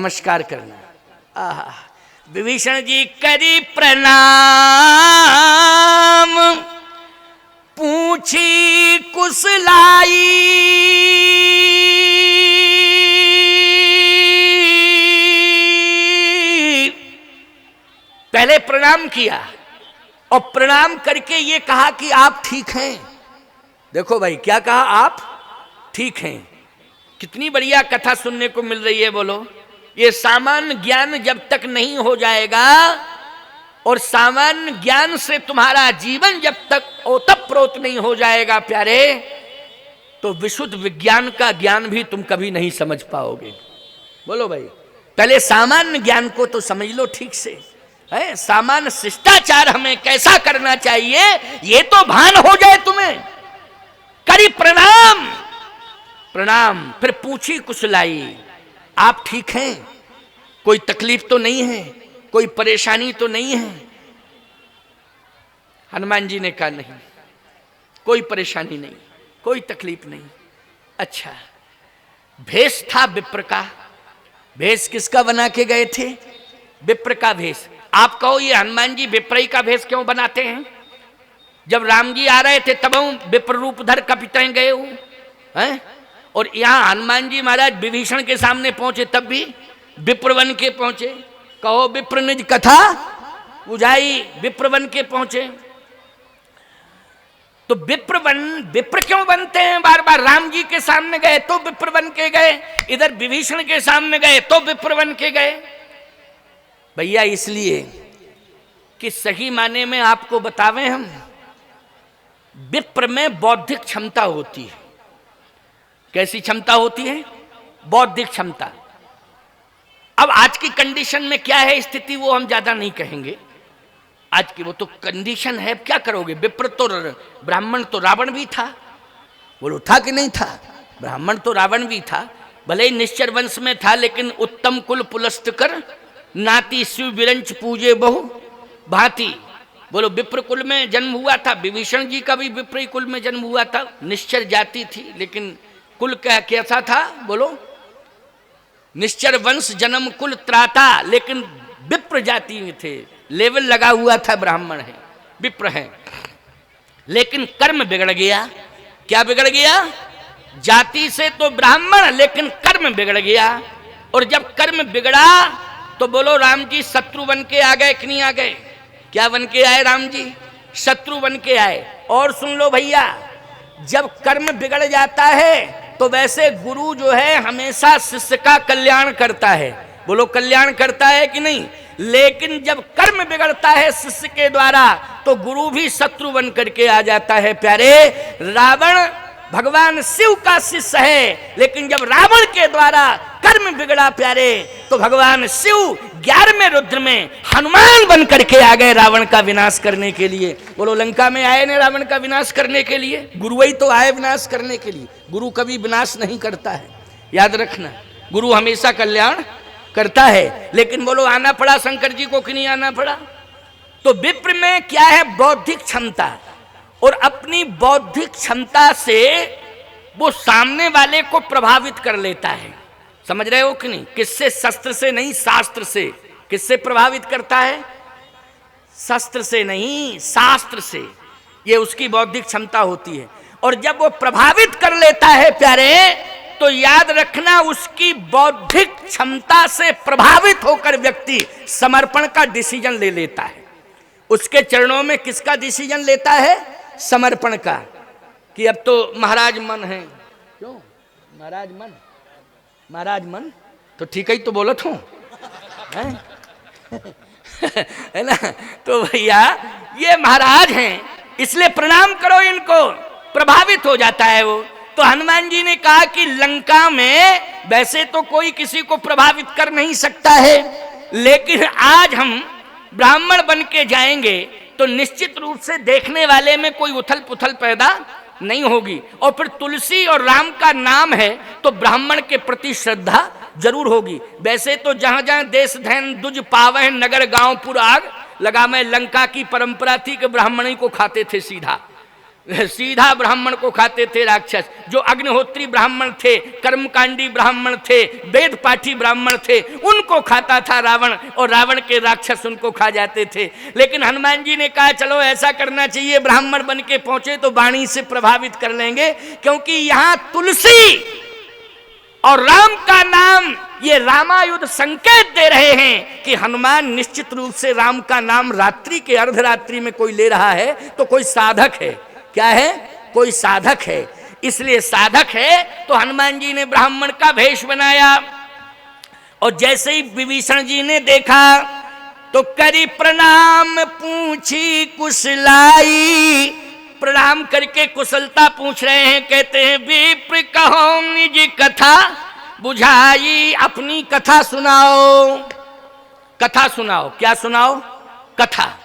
नमस्कार करना। विभीषण जी करी प्रणाम, पूछी कुशलाई, पहले प्रणाम किया और प्रणाम करके ये कहा कि आप ठीक हैं। देखो भाई क्या कहा, आप ठीक हैं। कितनी बढ़िया कथा सुनने को मिल रही है। बोलो, ये सामान्य ज्ञान जब तक नहीं हो जाएगा और सामान्य ज्ञान से तुम्हारा जीवन जब तक ओतप्रोत नहीं हो जाएगा प्यारे, तो विशुद्ध विज्ञान का ज्ञान भी तुम कभी नहीं समझ पाओगे। बोलो भाई, पहले सामान्य ज्ञान को तो समझ लो ठीक से, है सामान्य शिष्टाचार हमें कैसा करना चाहिए ये तो भान हो जाए तुम्हें। करी प्रणाम, प्रणाम, फिर पूछी कुशलाई, आप ठीक हैं, कोई तकलीफ तो नहीं है, कोई परेशानी तो नहीं है। हनुमान जी ने कहा नहीं, कोई परेशानी नहीं, कोई तकलीफ नहीं। अच्छा, भेष था विप्र का। भेष किसका बना के गए थे? विप्र का भेष। आप कहो ये हनुमान जी विप्र का भेष क्यों बनाते हैं? जब राम जी आ रहे थे तब विप्र रूप धर कपिताएं गए हो हैं, और यहाँ हनुमान जी महाराज विभीषण के सामने पहुंचे तब भी विप्र बन के पहुंचे। कहो विप्र निज कथा बुझाई, विप्र बन के पहुंचे। तो विप्र क्यों बनते हैं बार बार? राम जी के सामने गए तो विप्र बन के गए, इधर विभीषण के सामने गए तो विप्र बन के गए। भैया इसलिए कि सही माने में आपको बतावें हम, विप्र में बौद्धिक क्षमता होती है। कैसी क्षमता होती है? बौद्धिक क्षमता। अब आज की कंडीशन में क्या है स्थिति वो हम ज्यादा नहीं कहेंगे, आज की वो तो कंडीशन है। क्या करोगे? विप्र तो ब्राह्मण तो रावण भी था। बोलो था कि नहीं था? ब्राह्मण तो रावण भी था, भले ही निश्चर वंश में था, लेकिन उत्तम कुल पुलस्त कर नाती शिव विरंच पूजे बहु भांति। बोलो विप्र कुल में जन्म हुआ था, विभीषण जी का भी विप्र कुल में जन्म हुआ था। निश्चर जाति थी लेकिन कुल कैसा था? बोलो, निश्चर वंश जन्म कुल त्राता, लेकिन विप्र जाति में थे। लेवल लगा हुआ था, ब्राह्मण है, विप्र है, लेकिन कर्म बिगड़ गया। क्या बिगड़ गया? जाति से तो ब्राह्मण, लेकिन कर्म बिगड़ गया। और जब कर्म बिगड़ा तो बोलो राम जी शत्रु बन के आ गए कि नहीं आ गए? क्या बन के आए राम जी? शत्रु बन के आए। और सुन लो भैया, जब कर्म बिगड़ जाता है तो वैसे गुरु जो है हमेशा शिष्य का कल्याण करता है। बोलो कल्याण करता है कि नहीं? लेकिन जब कर्म बिगड़ता है शिष्य के द्वारा तो गुरु भी शत्रु बन करके आ जाता है। प्यारे, रावण भगवान शिव का शिष्य है, लेकिन जब रावण के द्वारा कर्म बिगड़ा प्यारे, तो भगवान शिव 11वें रुद्र में हनुमान बन करके आ गए रावण का विनाश करने के लिए। बोलो, लंका में आए ने रावण का विनाश करने के लिए, गुरु ही तो आए विनाश करने के लिए। गुरु कभी विनाश नहीं करता है, याद रखना, गुरु हमेशा कल्याण करता है। लेकिन बोलो आना पड़ा शंकर जी को कि नहीं आना पड़ा? तो विप्र में क्या है? बौद्धिक क्षमता। और अपनी बौद्धिक क्षमता से वो सामने वाले को प्रभावित कर लेता है। समझ रहे हो कि नहीं? किससे? शस्त्र से नहीं, शास्त्र से। किससे प्रभावित करता है? शस्त्र से नहीं, शास्त्र से। ये उसकी बौद्धिक क्षमता होती है। और जब वो प्रभावित कर लेता है प्यारे, तो याद रखना उसकी बौद्धिक क्षमता से प्रभावित होकर व्यक्ति समर्पण का डिसीजन ले लेता है। उसके चरणों में किसका डिसीजन लेता है? समर्पण का, कि अब तो महाराज मन है। क्यों महाराज मन? महाराज मन तो ठीक ही तो बोलत हूं, है ना? तो भैया ये महाराज हैं, इसलिए प्रणाम करो इनको। प्रभावित हो जाता है वो। तो हनुमान जी ने कहा कि लंका में वैसे तो कोई किसी को प्रभावित कर नहीं सकता है, लेकिन आज हम ब्राह्मण बन के जाएंगे तो निश्चित रूप से देखने वाले में कोई उथल पुथल पैदा नहीं होगी। और फिर तुलसी और राम का नाम है तो ब्राह्मण के प्रति श्रद्धा जरूर होगी। वैसे तो जहां जहां देश धैन दुज पावह नगर गांव पुर आग लगा में, लंका की परंपरा थी कि ब्राह्मण ही को खाते थे सीधा, सीधा ब्राह्मण को खाते थे राक्षस। जो अग्निहोत्री ब्राह्मण थे, कर्मकांडी ब्राह्मण थे, वेद पाठी ब्राह्मण थे, उनको खाता था रावण, और रावण के राक्षस उनको खा जाते थे। लेकिन हनुमान जी ने कहा चलो ऐसा करना चाहिए, ब्राह्मण बन के पहुंचे तो वाणी से प्रभावित कर लेंगे, क्योंकि यहां तुलसी और राम का नाम ये रामायुध संकेत दे रहे हैं कि हनुमान निश्चित रूप से राम का नाम रात्रि के अर्धरात्रि में कोई ले रहा है तो कोई साधक है। क्या है? कोई साधक है। इसलिए साधक है तो हनुमान जी ने ब्राह्मण का भेष बनाया। और जैसे ही विभीषण जी ने देखा तो करी प्रणाम पूछी कुशलाई, प्रणाम करके कुशलता पूछ रहे हैं। कहते हैं विप्र कहो निज कथा बुझाई, अपनी कथा सुनाओ, कथा सुनाओ। क्या सुनाओ? कथा।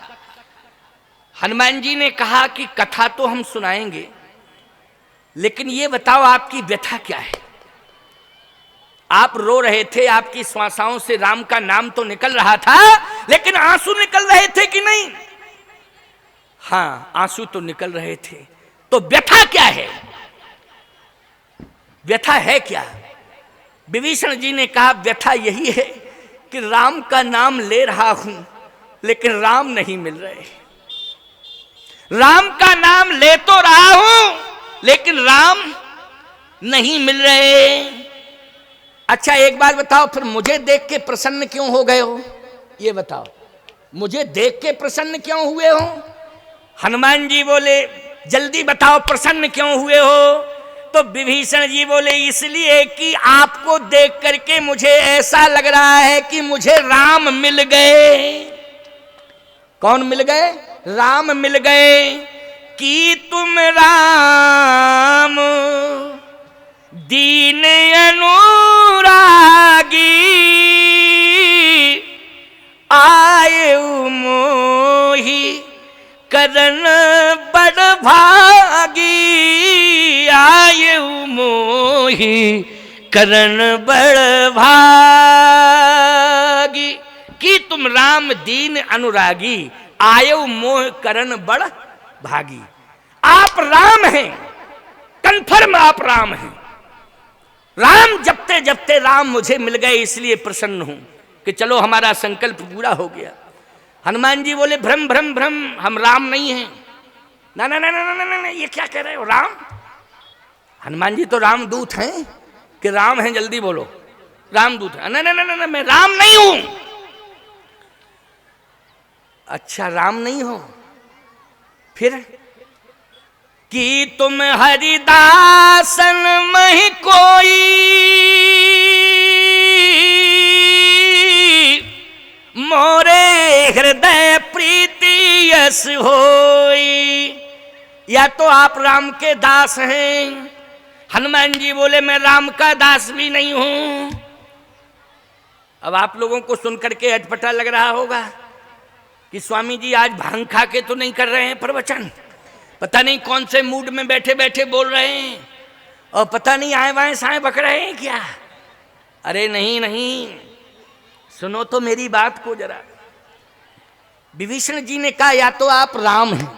हनुमान जी ने कहा कि कथा तो हम सुनाएंगे, लेकिन ये बताओ आपकी व्यथा क्या है? आप रो रहे थे, आपकी श्वासाओं से राम का नाम तो निकल रहा था, लेकिन आंसू निकल रहे थे कि नहीं? हाँ, आंसू तो निकल रहे थे। तो व्यथा क्या है? व्यथा है क्या? विभीषण जी ने कहा व्यथा यही है कि राम का नाम ले रहा हूं, लेकिन राम नहीं मिल रहे। राम का नाम ले तो रहा हूं, लेकिन राम नहीं मिल रहे। अच्छा एक बात बताओ, फिर मुझे देख के प्रसन्न क्यों हो गए हो? ये बताओ, मुझे देख के प्रसन्न क्यों हुए हो? हनुमान जी बोले जल्दी बताओ प्रसन्न क्यों हुए हो? तो विभीषण जी बोले इसलिए कि आपको देख करके मुझे ऐसा लग रहा है कि मुझे राम मिल गए। कौन मिल गए? राम मिल गए। कि तुम राम दीन अनुरागी, आए मोही करन बड़ भागी, आए मोही करन बड़ भागी। कि तुम राम दीन अनुरागी, आयु मोह करण बड़ भागी। आप राम हैं, कन्फर्म आप राम हैं। राम जपते जपते राम मुझे मिल गए, इसलिए प्रसन्न हूं कि चलो हमारा संकल्प पूरा हो गया। हनुमान जी बोले भ्रम भ्रम भ्रम, हम राम नहीं हैं। ना ना ना ना ना ना, ये क्या कह रहे हो? राम? हनुमान जी तो रामदूत हैं कि राम हैं? जल्दी बोलो, रामदूत हैं। ना ना ना ना, मैं राम नहीं हूं। अच्छा राम नहीं हो? फिर? कि तुम हरिदासन महि कोई, मोरे हृदय प्रीति यस होई। या तो आप राम के दास हैं। हनुमान जी बोले मैं राम का दास भी नहीं हूं। अब आप लोगों को सुनकर के अटपटा लग रहा होगा कि स्वामी जी आज भांग खा के तो नहीं कर रहे हैं प्रवचन, पता नहीं कौन से मूड में बैठे बैठे बोल रहे हैं, और पता नहीं आए बाएं साएं बक रहे हैं क्या। अरे नहीं नहीं, सुनो तो मेरी बात को जरा। विभीषण जी ने कहा या तो आप राम हैं,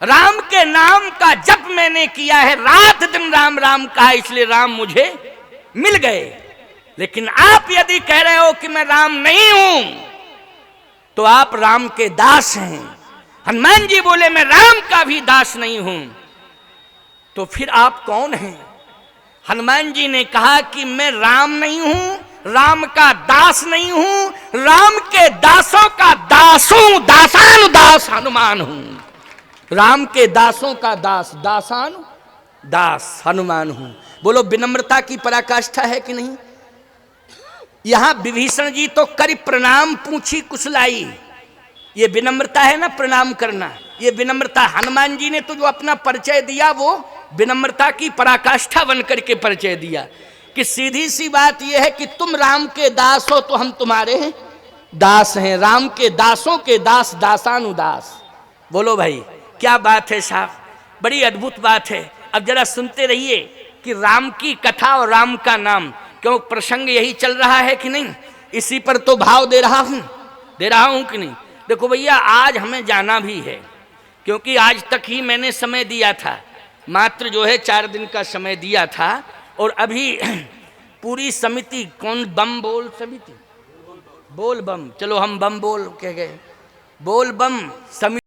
राम के नाम का जप मैंने किया है, रात दिन राम राम कहा, इसलिए राम मुझे मिल गए। लेकिन आप यदि कह रहे हो कि मैं राम नहीं हूं, तो आप राम के दास हैं। हनुमान जी बोले मैं राम का भी दास नहीं हूं। तो फिर आप कौन हैं? हनुमान जी ने कहा कि मैं राम नहीं हूं, राम का दास नहीं हूं, राम के दासों का दास हूं, दासानुदास हनुमान हूं। राम के दासों का दास, दासानु दास हनुमान हूं। बोलो विनम्रता की पराकाष्ठा है कि नहीं? यहां विभीषण जी तो करी प्रणाम पूछी कुशलाई, ये विनम्रता है ना, प्रणाम करना, ये विनम्रता। हनुमान जी ने तो जो अपना परिचय दिया वो विनम्रता की पराकाष्ठा बन करके परिचय दिया कि सीधी सी बात यह है कि तुम राम के दास हो तो हम तुम्हारे दास हैं। राम के दासों के दास, दासानुदास। बोलो भाई क्या बात है साहब, बड़ी अद्भुत बात है। अब जरा सुनते रहिए कि राम की कथा और राम का नाम, क्यों प्रसंग यही चल रहा है कि नहीं, इसी पर तो भाव दे रहा हूं कि नहीं। देखो भैया आज हमें जाना भी है, क्योंकि आज तक ही मैंने समय दिया था, मात्र जो है 4 दिन का समय दिया था, और अभी पूरी समिति, कौन बम बोल समिति, बोल बम, चलो हम बम बोल के गए, बोल बम समिति